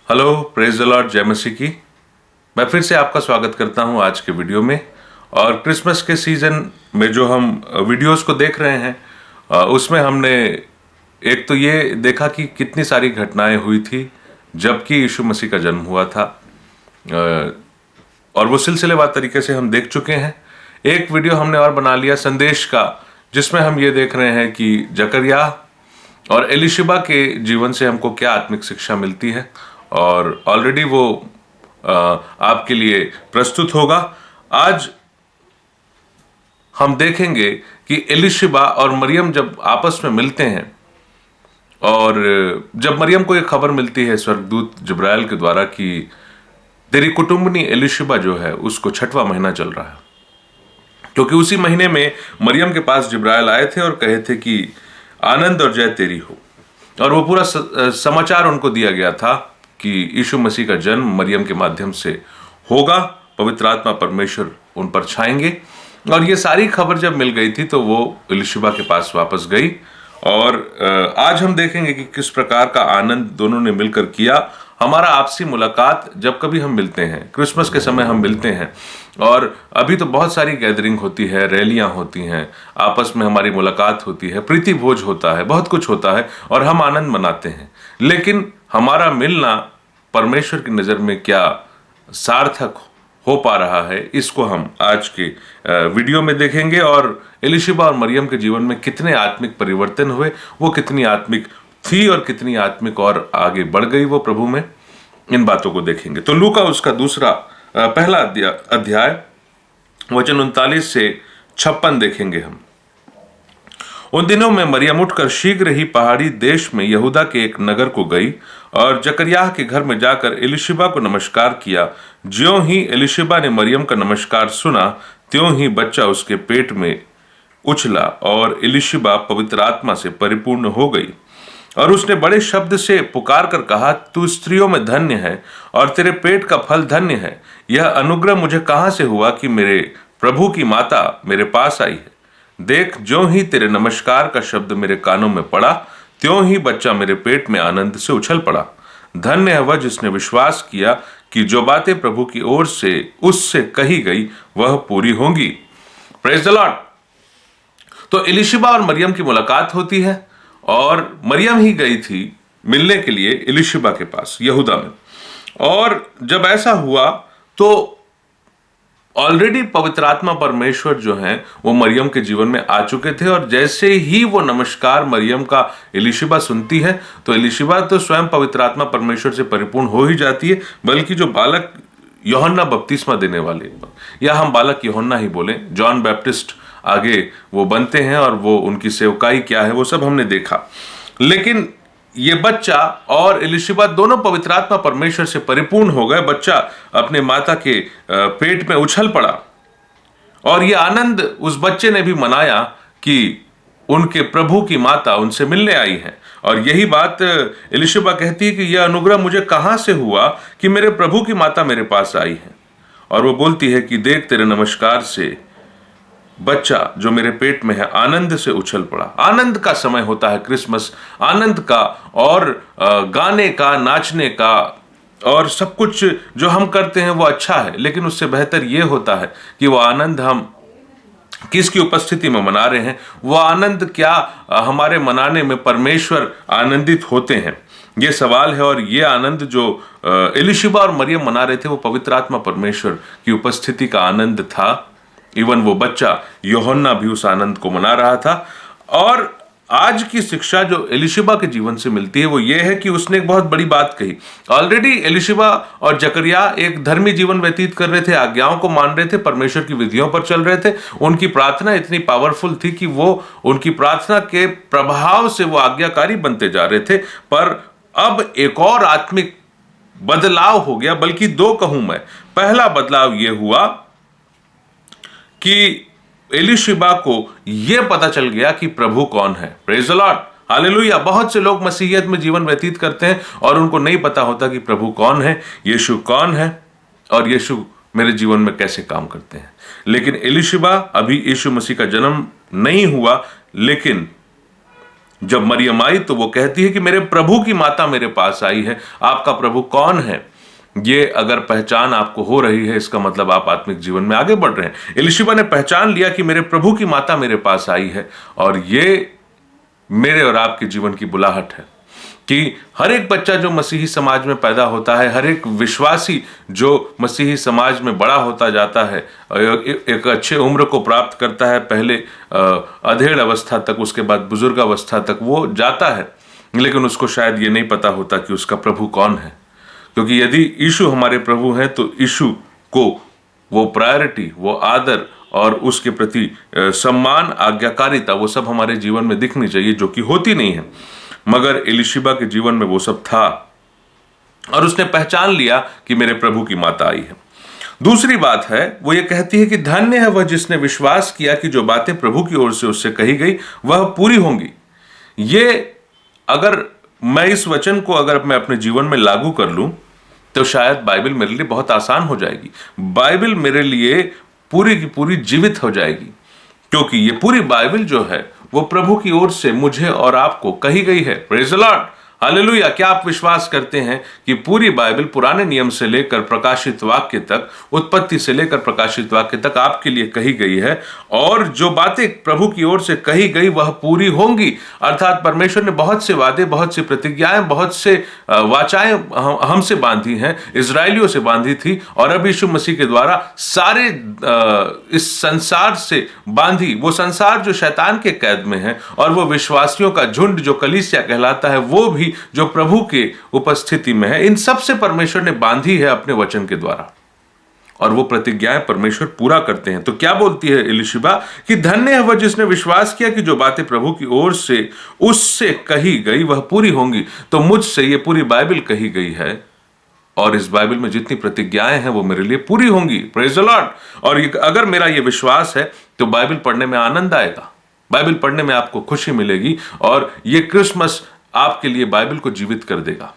Hello, praise the Lord, जय मसीह की। मैं फिर से आपका स्वागत करता हूं आज के वीडियो में। और क्रिसमस के सीज़न में जो हम वीडियोस को देख रहे हैं उसमें हमने एक तो ये देखा कि कितनी सारी घटनाएं हुई थी जबकि यीशु मसीह का जन्म हुआ था। और वो सिलसिलेवार तरीके से हम देख चुके हैं। एक वीडियो हमने और बना लिया संदेश का, जिसमें हम ये देख रहे हैं कि जकरिया और एलिशिबा के जीवन से हमको क्या आत्मिक शिक्षा मिलती है, और ऑलरेडी वो आपके लिए प्रस्तुत होगा। आज हम देखेंगे कि एलिशिबा और मरियम जब आपस में मिलते हैं, और जब मरियम को एक खबर मिलती है स्वर्गदूत जिब्राइल के द्वारा कि तेरी कुटुंबनी एलिशिबा जो है उसको 6वां महीना चल रहा है, क्योंकि उसी महीने में मरियम के पास जिब्राइल आए थे और कहे थे कि आनंद और जय तेरी हो। और वो पूरा समाचार उनको दिया गया था कि यीशु मसीह का जन्म मरियम के माध्यम से होगा, पवित्र आत्मा परमेश्वर उन पर छाएंगे। और ये सारी खबर जब मिल गई थी तो वो एलिशिबा के पास वापस गई। और आज हम देखेंगे कि किस प्रकार का आनंद दोनों ने मिलकर किया। हमारा आपसी मुलाकात जब कभी हम मिलते हैं, क्रिसमस के समय हम मिलते हैं, और अभी तो बहुत सारी गैदरिंग होती है, रैलियां होती हैं, आपस में हमारी मुलाकात होती है, प्रीति भोज होता है, बहुत कुछ होता है और हम आनंद मनाते हैं। लेकिन हमारा मिलना परमेश्वर की नज़र में क्या सार्थक हो पा रहा है, इसको हम आज के वीडियो में देखेंगे। और एलिशिबा और मरियम के जीवन में कितने आत्मिक परिवर्तन हुए, वो कितनी आत्मिक थी और कितनी आत्मिक और आगे बढ़ गई वो प्रभु में, इन बातों को देखेंगे। तो लूका उसका पहला अध्याय वचन 39 से 56 देखेंगे हम। उन दिनों में मरियम उठकर शीघ्र ही पहाड़ी देश में यहूदा के एक नगर को गई और जकरयाह के घर में जाकर एलिशिबा को नमस्कार किया। ज्यों ही एलिशिबा ने मरियम का नमस्कार सुना, त्यों ही बच्चा उसके पेट में उछला और एलिशिबा पवित्र आत्मा से परिपूर्ण हो गई। और उसने बड़े शब्द से पुकार कर कहा, तू स्त्रियों में धन्य है और तेरे पेट का फल धन्य है। यह अनुग्रह मुझे कहाँ से हुआ कि मेरे प्रभु की माता मेरे पास आई है। देख, ज्यों ही तेरे नमस्कार का शब्द मेरे कानों में पड़ा, त्यों ही बच्चा मेरे पेट में आनंद से उछल पड़ा। धन्य है वह जिसने विश्वास किया कि जो बातें प्रभु की ओर से उससे कही गई वह पूरी होंगी। Praise the Lord. तो एलिशिबा और मरियम की मुलाकात होती है, और मरियम ही गई थी मिलने के लिए एलिशिबा के पास यहूदा में। और जब ऐसा हुआ तो ऑलरेडी पवित्र आत्मा परमेश्वर जो है वो मरियम के जीवन में आ चुके थे। और जैसे ही वो नमस्कार मरियम का एलिशिबा सुनती है तो एलिशिबा तो स्वयं पवित्र आत्मा परमेश्वर से परिपूर्ण हो ही जाती है, बल्कि जो बालक यूहन्ना बपतिस्मा देने वाले, या हम बालक यूहन्ना ही बोलें, जॉन बैप्टिस्ट आगे वो बनते हैं, और वो उनकी सेवकाई क्या है वो सब हमने देखा। लेकिन ये बच्चा और एलिशिबा दोनों पवित्र आत्मा परमेश्वर से परिपूर्ण हो गए। बच्चा अपने माता के पेट में उछल पड़ा, और ये आनंद उस बच्चे ने भी मनाया कि उनके प्रभु की माता उनसे मिलने आई है। और यही बात एलिशिबा कहती है कि यह अनुग्रह मुझे कहाँ से हुआ कि मेरे प्रभु की माता मेरे पास आई है। और वो बोलती है कि देख, तेरे नमस्कार से बच्चा जो मेरे पेट में है आनंद से उछल पड़ा। आनंद का समय होता है क्रिसमस, आनंद का, और गाने का, नाचने का, और सब कुछ जो हम करते हैं वो अच्छा है, लेकिन उससे बेहतर ये होता है कि वो आनंद हम किसकी उपस्थिति में मना रहे हैं। वो आनंद क्या हमारे मनाने में परमेश्वर आनंदित होते हैं, ये सवाल है। और ये आनंद जो एलिशिबा और मरियम मना रहे थे वो पवित्र आत्मा परमेश्वर की उपस्थिति का आनंद था। इवन वो बच्चा यूहन्ना भी उस आनंद को मना रहा था। और आज की शिक्षा जो एलिशिबा के जीवन से मिलती है वो ये है कि उसने एक बहुत बड़ी बात कही। ऑलरेडी एलिशिबा और जकरिया एक धर्मी जीवन व्यतीत कर रहे थे, आज्ञाओं को मान रहे थे, परमेश्वर की विधियों पर चल रहे थे। उनकी प्रार्थना इतनी पावरफुल थी कि वो उनकी प्रार्थना के प्रभाव से वो आज्ञाकारी बनते जा रहे थे। पर अब एक और आत्मिक बदलाव हो गया, बल्कि दो कहूं मैं। पहला बदलाव ये हुआ कि एलिशिबा को यह पता चल गया कि प्रभु कौन है। Praise the Lord, hallelujah. बहुत से लोग मसीहियत में जीवन व्यतीत करते हैं और उनको नहीं पता होता कि प्रभु कौन है, यीशु कौन है, और यीशु मेरे जीवन में कैसे काम करते हैं। लेकिन एलिशिबा, अभी यीशु मसीह का जन्म नहीं हुआ, लेकिन जब मरियम आई तो वो कहती है कि मेरे प्रभु की माता मेरे पास आई है। आपका प्रभु कौन है? ये अगर पहचान आपको हो रही है, इसका मतलब आप आत्मिक जीवन में आगे बढ़ रहे हैं। एलीशिबा ने पहचान लिया कि मेरे प्रभु की माता मेरे पास आई है, और ये मेरे और आपके जीवन की बुलाहट है कि हर एक बच्चा जो मसीही समाज में पैदा होता है, हर एक विश्वासी जो मसीही समाज में बड़ा होता जाता है, एक अच्छे उम्र को प्राप्त करता है, पहले अधेड़ अवस्था तक, उसके बाद बुजुर्ग अवस्था तक वो जाता है, लेकिन उसको शायद ये नहीं पता होता कि उसका प्रभु कौन है। क्योंकि यदि यीशु हमारे प्रभु हैं तो यीशु को वो प्रायोरिटी, वो आदर और उसके प्रति सम्मान, आज्ञाकारिता, वो सब हमारे जीवन में दिखनी चाहिए, जो कि होती नहीं है। मगर एलीशिबा के जीवन में वो सब था, और उसने पहचान लिया कि मेरे प्रभु की माता आई है। दूसरी बात है, वो ये कहती है कि धन्य है वह जिसने विश्वास किया कि जो बातें प्रभु की ओर से उससे कही गई वह पूरी होंगी। ये अगर मैं इस वचन को अगर मैं अपने जीवन में लागू कर लूं तो शायद बाइबल मेरे लिए बहुत आसान हो जाएगी। बाइबल मेरे लिए पूरी की पूरी जीवित हो जाएगी, क्योंकि ये पूरी बाइबल जो है वो प्रभु की ओर से मुझे और आपको कही गई है। Praise the Lord, hallelujah. क्या आप विश्वास करते हैं कि पूरी बाइबल पुराने नियम से लेकर प्रकाशित वाक्य तक, उत्पत्ति से लेकर प्रकाशित वाक्य तक आपके लिए कही गई है, और जो बातें प्रभु की ओर से कही गई वह पूरी होंगी? अर्थात परमेश्वर ने बहुत से वादे, बहुत सी प्रतिज्ञाएं, बहुत से वाचाएं हमसे बांधी हैं, इजरायलियों से बांधी थी, और अब यीशु मसीह के द्वारा सारे इस संसार से बांधी, वो संसार जो शैतान के कैद में है, और वो विश्वासियों का झुंड जो कलीसिया कहलाता है, वो भी जो प्रभु के उपस्थिति में है, इन सब से परमेश्वर ने बांधी है अपने वचन के द्वारा, और वो प्रतिज्ञाएं परमेश्वर पूरा करते हैं। तो क्या बोलती है एलीशिबा कि धन्य है वह जिसने विश्वास किया कि जो बातें प्रभु की ओर से उससे कही गई वह पूरी होंगी। तो मुझसे ये पूरी बाइबल कही गई है, और इस बाइबल में जितनी प्रतिज्ञाएं हैं वो मेरे लिए पूरी होंगी। Praise the Lord. और अगर मेरा ये विश्वास है तो बाइबल पढ़ने में आनंद आएगा, बाइबल पढ़ने में आपको खुशी मिलेगी, और ये क्रिसमस आपके लिए बाइबल को जीवित कर देगा।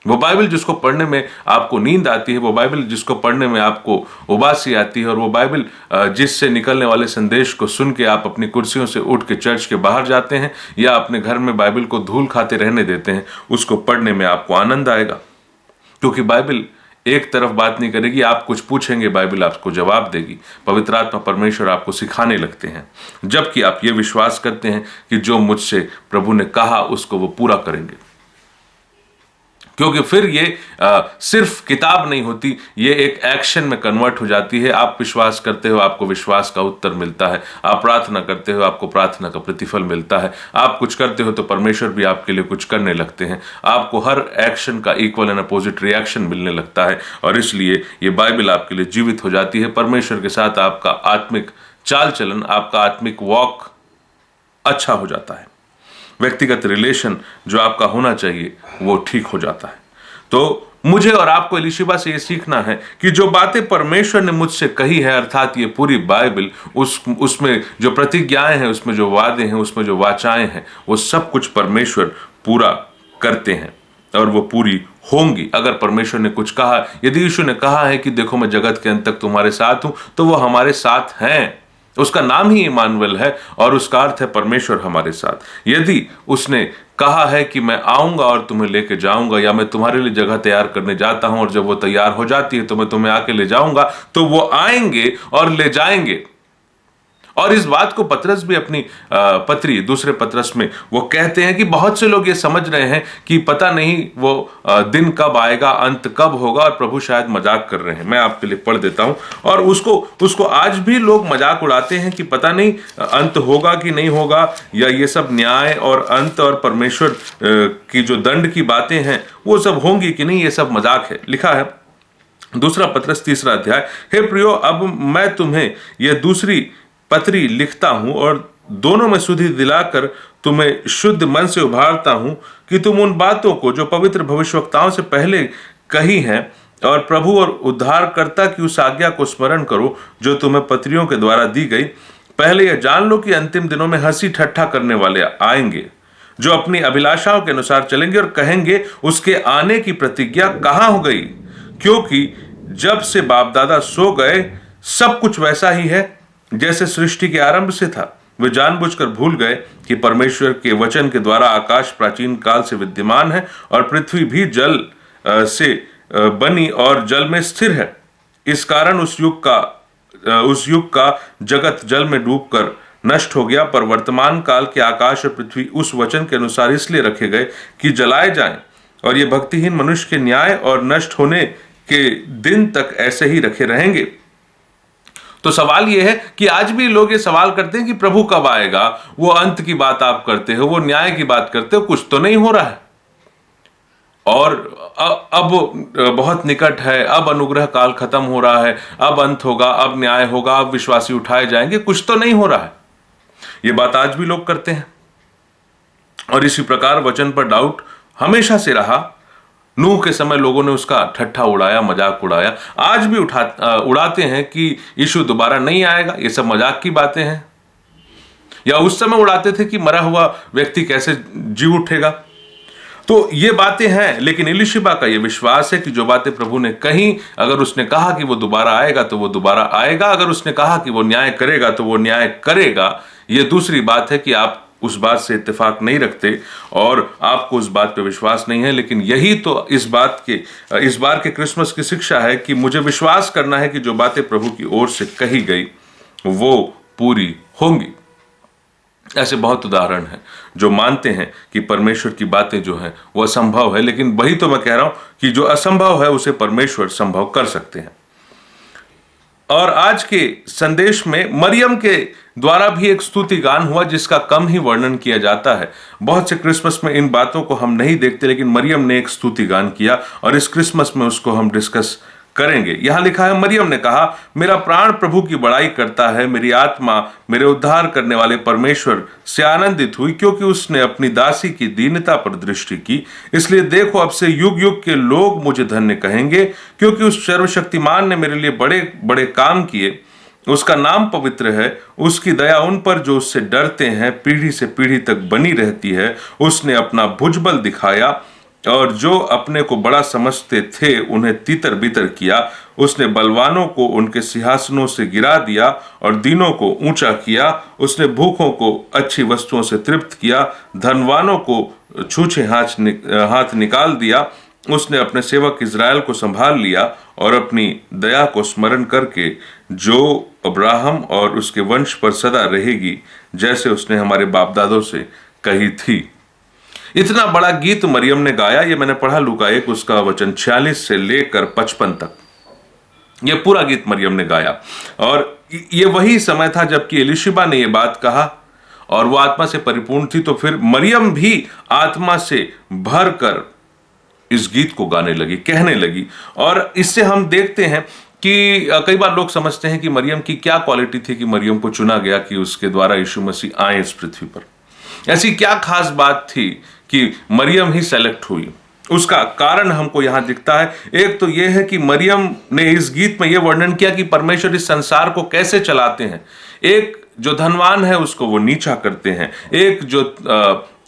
वो बाइबल जिसको पढ़ने में आपको नींद आती है, वो बाइबल जिसको पढ़ने में आपको उबासी आती है, और वो बाइबल जिससे निकलने वाले संदेश को सुन के आप अपनी कुर्सियों से उठ के चर्च के बाहर जाते हैं, या अपने घर में बाइबल को धूल खाते रहने देते हैं, उसको पढ़ने में आपको आनंद आएगा। क्योंकि बाइबल एक तरफ बात नहीं करेगी, आप कुछ पूछेंगे बाइबल आपको जवाब देगी। पवित्र आत्मा परमेश्वर आपको सिखाने लगते हैं, जबकि आप ये विश्वास करते हैं कि जो मुझसे प्रभु ने कहा उसको वो पूरा करेंगे। क्योंकि फिर ये सिर्फ किताब नहीं होती, ये एक एक्शन में कन्वर्ट हो जाती है। आप विश्वास करते हो, आपको विश्वास का उत्तर मिलता है। आप प्रार्थना करते हो, आपको प्रार्थना का प्रतिफल मिलता है। आप कुछ करते हो तो परमेश्वर भी आपके लिए कुछ करने लगते हैं। आपको हर एक्शन का इक्वल एंड अपोजिट रिएक्शन मिलने लगता है, और इसलिए ये बाइबल आपके लिए जीवित हो जाती है। परमेश्वर के साथ आपका आत्मिक चाल चलन, आपका आत्मिक वॉक अच्छा हो जाता है। व्यक्तिगत रिलेशन जो आपका होना चाहिए वो ठीक हो जाता है। तो मुझे और आपको एलीशिबा से ये सीखना है कि जो बातें परमेश्वर ने मुझसे कही है, अर्थात ये पूरी बाइबल, उसमें जो प्रतिज्ञाएं हैं, उसमें जो वादे हैं, उसमें जो वाचाएं हैं, वो सब कुछ परमेश्वर पूरा करते हैं, और वो पूरी होंगी। अगर परमेश्वर ने कुछ कहा, यदि यीशु ने कहा है कि देखो मैं जगत के अंत तक तुम्हारे साथ हूं, तो वो हमारे साथ हैं। उसका नाम ही इमानुएल है, और उसका अर्थ है परमेश्वर हमारे साथ। यदि उसने कहा है कि मैं आऊंगा और तुम्हें लेके जाऊंगा, या मैं तुम्हारे लिए जगह तैयार करने जाता हूं और जब वो तैयार हो जाती है तो मैं तुम्हें आके ले जाऊंगा, तो वो आएंगे और ले जाएंगे। और इस बात को पतरस भी अपनी पत्री, दूसरे पतरस में वो कहते हैं कि बहुत से लोग ये समझ रहे हैं कि पता नहीं वो दिन कब आएगा, अंत कब होगा, और प्रभु शायद मजाक कर रहे हैं। मैं आपके लिए पढ़ देता हूं। और उसको आज भी लोग मजाक उड़ाते हैं कि पता नहीं अंत होगा कि नहीं होगा, या ये सब न्याय और अंत और परमेश्वर की जो दंड की बातें हैं वो सब होंगी कि नहीं, ये सब मजाक है। लिखा है दूसरा पतरस 3 अध्याय, हे प्रियो, अब मैं तुम्हें यह दूसरी पत्री लिखता हूं, और दोनों में सुधि दिलाकर तुम्हें शुद्ध मन से उभारता हूं कि तुम उन बातों को जो पवित्र भविष्यवक्ताओं से पहले कही हैं, और प्रभु और उद्धारकर्ता की उस आज्ञा को स्मरण करो जो तुम्हें पत्रियों के द्वारा दी गई। पहले यह जान लो कि अंतिम दिनों में हंसी ठट्ठा करने वाले आएंगे, जो अपनी अभिलाषाओं के अनुसार चलेंगे और कहेंगे उसके आने की प्रतिज्ञा कहाँ हो गई, क्योंकि जब से बाप दादा सो गए सब कुछ वैसा ही है जैसे सृष्टि के आरंभ से था। वे जानबूझकर भूल गए कि परमेश्वर के वचन के द्वारा आकाश प्राचीन काल से विद्यमान है और पृथ्वी भी जल से बनी और जल में स्थिर है। इस कारण उस युग का जगत जल में डूबकर नष्ट हो गया, पर वर्तमान काल के आकाश और पृथ्वी उस वचन के अनुसार इसलिए रखे गए कि जलाए जाएं, और ये भक्तिहीन मनुष्य के न्याय और नष्ट होने के दिन तक ऐसे ही रखे रहेंगे। तो सवाल यह है कि आज भी लोग ये सवाल करते हैं कि प्रभु कब आएगा, वो अंत की बात आप करते हो, वो न्याय की बात करते हो, कुछ तो नहीं हो रहा है, और अब बहुत निकट है, अब अनुग्रह काल खत्म हो रहा है, अब अंत होगा, अब न्याय होगा, अब विश्वासी उठाए जाएंगे, कुछ तो नहीं हो रहा है। ये बात आज भी लोग करते हैं, और इसी प्रकार वचन पर डाउट हमेशा से रहा। नूह के समय लोगों ने उसका ठट्ठा उड़ाया, मजाक उड़ाया, आज भी उड़ाते हैं कि यीशु दोबारा नहीं आएगा, ये सब मजाक की बातें हैं। या उस समय उड़ाते थे कि मरा हुआ व्यक्ति कैसे जी उठेगा। तो ये बातें हैं, लेकिन एलीशिबा का ये विश्वास है कि जो बातें प्रभु ने कही, अगर उसने कहा कि वो दोबारा आएगा तो वो दोबारा आएगा, अगर उसने कहा कि वो न्याय करेगा तो वो न्याय करेगा। ये दूसरी बात है कि आप उस बात से इत्तेफाक नहीं रखते और आपको उस बात पे विश्वास नहीं है, लेकिन यही तो इस बार के क्रिसमस की शिक्षा है कि मुझे विश्वास करना है कि जो बातें प्रभु की ओर से कही गई वो पूरी होंगी। ऐसे बहुत उदाहरण हैं जो मानते हैं कि परमेश्वर की बातें जो हैं वो असंभव है, लेकिन वही तो मैं कह रहा हूं कि जो असंभव है उसे परमेश्वर संभव कर सकते हैं। और आज के संदेश में मरियम के द्वारा भी एक स्तुति गान हुआ जिसका कम ही वर्णन किया जाता है। बहुत से क्रिसमस में इन बातों को हम नहीं देखते, लेकिन मरियम ने एक स्तुति गान किया और इस क्रिसमस में उसको हम डिस्कस करेंगे। यहां लिखा है, मरियम ने कहा, मेरा प्राण प्रभु की बड़ाई करता है, मेरी आत्मा मेरे उद्धार करने वाले परमेश्वर से आनंदित हुई, क्योंकि उसने अपनी दासी की दीनता पर दृष्टि की। इसलिए देखो, अब से युग युग के लोग मुझे धन्य कहेंगे, क्योंकि उस सर्वशक्तिमान ने मेरे लिए बड़े बड़े काम किए। उसका नाम पवित्र है, उसकी दया उन पर जो उससे डरते हैं पीढ़ी से पीढ़ी तक बनी रहती है। उसने अपना भुजबल दिखाया और जो अपने को बड़ा समझते थे उन्हें तितर बितर किया। उसने बलवानों को उनके सिंहासनों से गिरा दिया और दीनों को ऊंचा किया। उसने भूखों को अच्छी वस्तुओं से तृप्त किया, धनवानों को छूछे हाथ निकाल दिया। उसने अपने सेवक इज़राइल को संभाल लिया और अपनी दया को स्मरण करके जो अब्राहम और उसके वंश पर सदा रहेगी, जैसे उसने हमारे बाप दादों से कही थी। इतना बड़ा गीत मरियम ने गाया। ये मैंने पढ़ा लूका 1 उसका वचन 46 से लेकर 55 तक। ये पूरा गीत मरियम ने गाया और ये वही समय था जबकि एलीशिबा ने ये बात कहा और वो आत्मा से परिपूर्ण थी। तो फिर मरियम भी आत्मा से भर कर इस गीत को गाने लगी, कहने लगी। और इससे हम देखते हैं कि कई बार लोग समझते हैं कि मरियम की क्या क्वालिटी थी कि मरियम को चुना गया कि उसके द्वारा यीशु मसीह आए इस पृथ्वी पर। ऐसी क्या खास बात थी कि मरियम ही सेलेक्ट हुई। उसका कारण हमको यहां दिखता है। एक तो यह है कि मरियम ने इस गीत में यह वर्णन किया कि परमेश्वर इस संसार को कैसे चलाते हैं। एक जो धनवान है उसको वो नीचा करते हैं, एक जो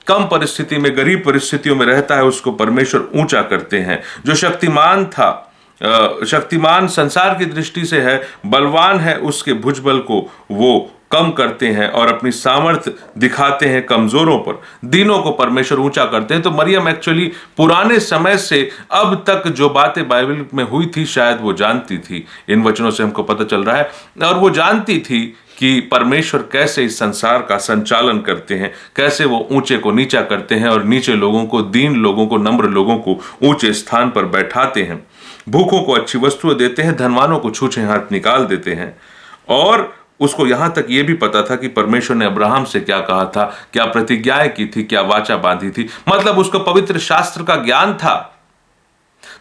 कम परिस्थिति में, गरीब परिस्थितियों में रहता है उसको परमेश्वर ऊंचा करते हैं। जो शक्तिमान था, शक्तिमान संसार की दृष्टि से है, बलवान है, उसके भुजबल को वो कम करते हैं और अपनी सामर्थ्य दिखाते हैं कमजोरों पर। दीनों को परमेश्वर ऊंचा करते हैं। तो मरियम एक्चुअली पुराने समय से अब तक जो बातें बाइबल में हुई थी शायद वो जानती थी। इन वचनों से हमको पता चल रहा है। और वो जानती थी कि परमेश्वर कैसे इस संसार का संचालन करते हैं, कैसे वो ऊंचे को नीचा करते हैं और नीचे लोगों को, दीन लोगों को, नम्र लोगों को ऊंचे स्थान पर बैठाते हैं। भूखों को अच्छी वस्तुएं देते हैं, धनवानों को छूछे हाथ निकाल देते हैं। और उसको यहां तक यह भी पता था कि परमेश्वर ने अब्राहम से क्या कहा था, क्या प्रतिज्ञाएं की थी, क्या वाचा बांधी थी। मतलब उसको पवित्र शास्त्र का ज्ञान था।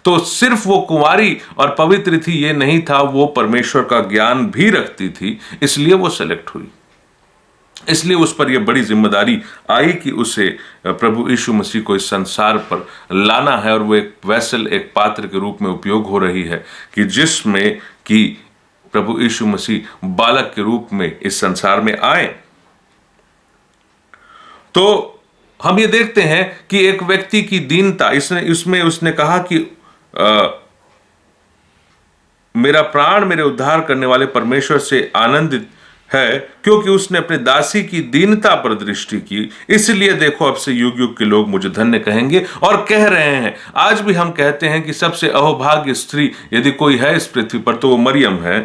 तो सिर्फ वो कुंवारी और पवित्र थी ये नहीं था, वो परमेश्वर का ज्ञान भी रखती थी, इसलिए वो सेलेक्ट हुई। इसलिए उस पर यह बड़ी जिम्मेदारी आई कि उसे प्रभु यीशु मसीह को इस संसार पर लाना है। और वो एक वेसल, एक पात्र के रूप में उपयोग हो रही है कि जिसमें कि प्रभु यीशु मसीह बालक के रूप में इस संसार में आए। तो हम ये देखते हैं कि एक व्यक्ति की दीनता, इसमें उसने कहा कि मेरा प्राण मेरे उद्धार करने वाले परमेश्वर से आनंदित है क्योंकि उसने अपने दासी की दीनता पर दृष्टि की, इसलिए देखो अब से युग युग के लोग मुझे धन्य कहेंगे और कह रहे हैं। आज भी हम कहते हैं कि सबसे अहोभाग्य स्त्री यदि कोई है इस पृथ्वी पर तो वो मरियम है,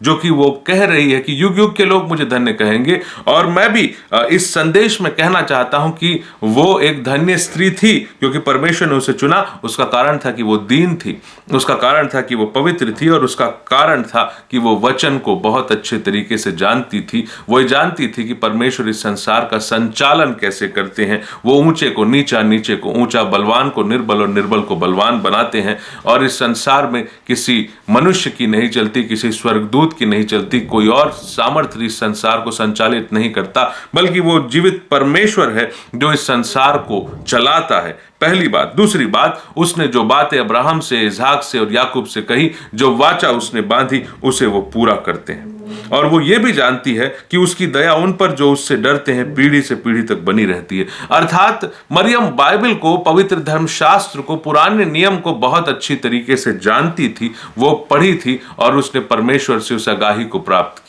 जो कि वो कह रही है कि युग युग के लोग मुझे धन्य कहेंगे। और मैं भी इस संदेश में कहना चाहता हूं कि वो एक धन्य स्त्री थी क्योंकि परमेश्वर ने उसे चुना। उसका कारण था कि वो दीन थी, उसका कारण था कि वो पवित्र थी, और उसका कारण था कि वो वचन को बहुत अच्छे तरीके से जानती थी। वो जानती थी कि परमेश्वर इस संसार का संचालन कैसे करते हैं। वो ऊंचे को नीचा, नीचे को ऊंचा, बलवान को निर्बल और निर्बल को बलवान बनाते हैं। और इस संसार में किसी मनुष्य की नहीं चलती, किसी स्वर्गदूत की नहीं चलती, कोई और सामर्थ्य इस संसार को संचालित नहीं करता, बल्कि वो जीवित परमेश्वर है जो इस संसार को चलाता है। पहली बात। दूसरी बात, उसने जो बातें अब्राहम से, इसहाक से और याकूब से कही, जो वाचा उसने बांधी, उसे वो पूरा करते हैं। और वो ये भी जानती है कि उसकी दया उन पर जो उससे डरते हैं पीढ़ी से पीढ़ी तक बनी रहती है। अर्थात मरियम बाइबल को, पवित्र धर्मशास्त्र को, पुराने नियम को बहुत अच्छी तरीके से जानती थी, वो पढ़ी थी और उसने परमेश्वर से उस आगाही को प्राप्त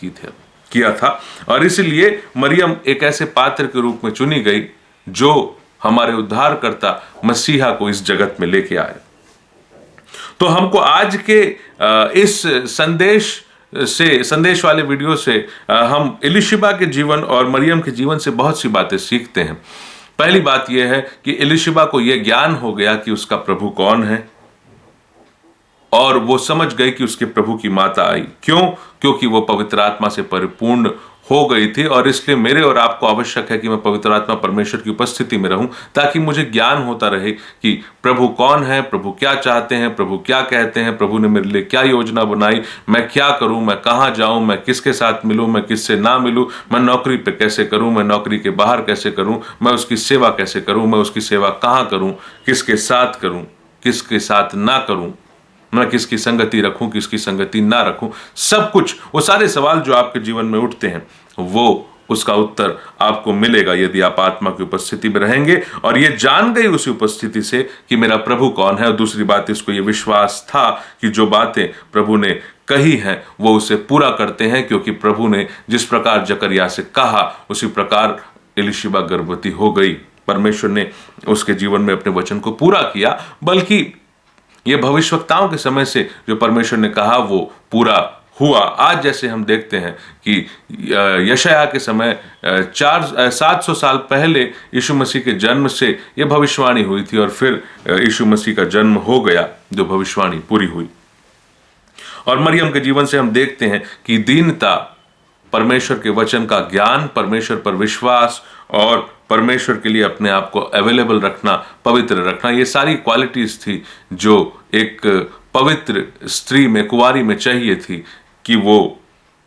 किया था। और इसलिए मरियम एक ऐसे पात्र के रूप में चुनी गई जो हमारे उद्धारकर्ता मसीहा को इस जगत में लेके आए। तो हमको आज के इस संदेश वाले वीडियो से हम एलिशिबा के जीवन और मरियम के जीवन से बहुत सी बातें सीखते हैं। पहली बात यह है कि एलिशिबा को यह ज्ञान हो गया कि उसका प्रभु कौन है, और वो समझ गई कि उसके प्रभु की माता आई। क्यों? क्योंकि वो पवित्र आत्मा से परिपूर्ण हो गई थी। और इसलिए मेरे और आपको आवश्यक है कि मैं पवित्र आत्मा परमेश्वर की उपस्थिति में रहूं, ताकि मुझे ज्ञान होता रहे कि प्रभु कौन है, प्रभु क्या चाहते हैं, प्रभु क्या कहते हैं, प्रभु ने मेरे लिए क्या योजना बनाई, मैं क्या करूं, मैं कहां जाऊं, मैं किसके साथ मिलूं, मैं किससे ना मिलूं, मैं नौकरी पे कैसे करूं, मैं नौकरी के बाहर कैसे करूं, मैं उसकी सेवा कैसे करूं, मैं उसकी सेवा कहां करूं, किसके साथ करूं, किसके साथ ना करूं, मैं किसकी संगति रखूं, किसकी संगति ना रखूं। सब कुछ, वो सारे सवाल जो आपके जीवन में उठते हैं, वो उसका उत्तर आपको मिलेगा यदि आप आत्मा की उपस्थिति में रहेंगे। और ये जान गई उसी उपस्थिति से कि मेरा प्रभु कौन है। और दूसरी बात, इसको ये विश्वास था कि जो बातें प्रभु ने कही हैं वो उसे पूरा करते हैं, क्योंकि प्रभु ने जिस प्रकार जकरिया से कहा उसी प्रकार एलिशिबा गर्भवती हो गई। परमेश्वर ने उसके जीवन में अपने वचन को पूरा किया, बल्कि ये भविष्यवक्ताओं के समय से जो परमेश्वर ने कहा वो पूरा हुआ। आज जैसे हम देखते हैं कि यशायाह के समय 700 साल पहले यीशु मसीह के जन्म से ये भविष्यवाणी हुई थी, और फिर यीशु मसीह का जन्म हो गया, जो भविष्यवाणी पूरी हुई। और मरियम के जीवन से हम देखते हैं कि दीनता, परमेश्वर के वचन का ज्ञान, परमेश्वर पर विश्वास और परमेश्वर के लिए अपने आप को अवेलेबल रखना, पवित्र रखना, ये सारी क्वालिटीज थी जो एक पवित्र स्त्री में, कुंवारी में चाहिए थी कि वो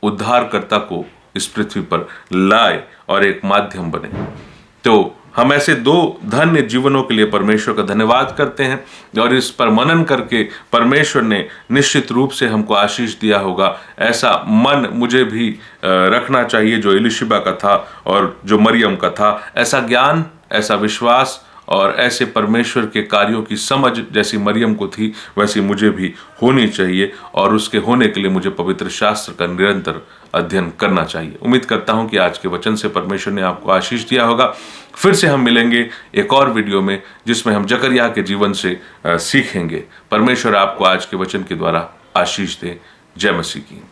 उद्धारकर्ता को इस पृथ्वी पर लाए और एक माध्यम बने। तो हम ऐसे दो धन्य जीवनों के लिए परमेश्वर का धन्यवाद करते हैं, और इस पर मनन करके परमेश्वर ने निश्चित रूप से हमको आशीष दिया होगा। ऐसा मन मुझे भी रखना चाहिए जो एलिशिबा का था और जो मरियम का था। ऐसा ज्ञान, ऐसा विश्वास और ऐसे परमेश्वर के कार्यों की समझ जैसी मरियम को थी, वैसी मुझे भी होनी चाहिए। और उसके होने के लिए मुझे पवित्र शास्त्र का निरंतर अध्ययन करना चाहिए। उम्मीद करता हूं कि आज के वचन से परमेश्वर ने आपको आशीष दिया होगा। फिर से हम मिलेंगे एक और वीडियो में, जिसमें हम जकरिया के जीवन से सीखेंगे। परमेश्वर आपको आज के वचन के द्वारा आशीष दे। जय मसीह की।